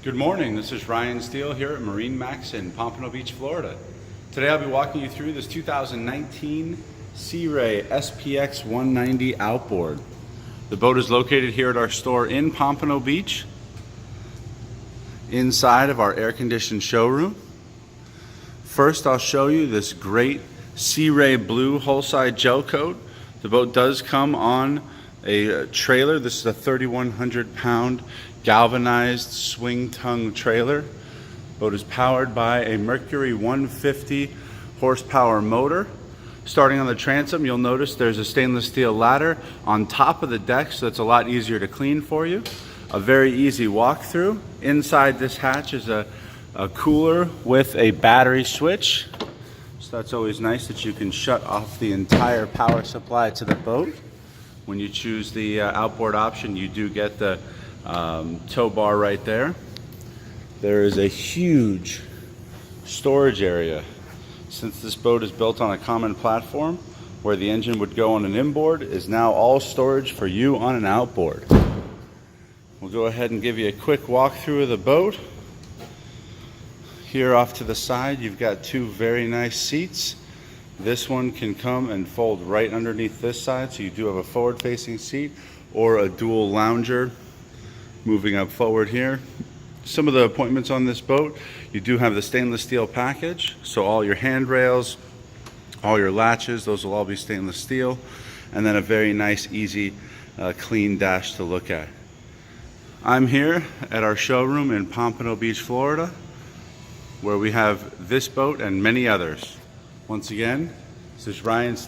Good morning, this is Ryan Steele here at MarineMax in Pompano Beach, Florida. Today I'll be walking you through this 2019 Sea Ray SPX 190 Outboard. The boat is located here at our store in Pompano Beach, inside of our air-conditioned showroom. First I'll show you this great Sea Ray blue hull-side gel coat. The boat does come on a trailer. This is a 3,100 pound galvanized swing tongue trailer. Boat is powered by a Mercury 150 horsepower motor. Starting on the transom, you'll notice there's a stainless steel ladder on top of the deck, so it's a lot easier to clean for you. A very easy walkthrough. Inside this hatch is a cooler with a battery switch. So that's always nice that you can shut off the entire power supply to the boat. When you choose the outboard option, you do get the tow bar right there. There is a huge storage area. Since this boat is built on a common platform, where the engine would go on an inboard is now all storage for you on an outboard. We'll go ahead and give you a quick walkthrough of the boat. Here off to the side, you've got two very nice seats. This one can come and fold right underneath this side, so you do have a forward-facing seat or a dual lounger moving up forward here. Some of the appointments on this boat, you do have the stainless steel package, so all your handrails, all your latches, those will all be stainless steel, and then a very nice, easy, clean dash to look at. I'm here at our showroom in Pompano Beach, Florida, where we have this boat and many others. Once again, this is Ryan Steele.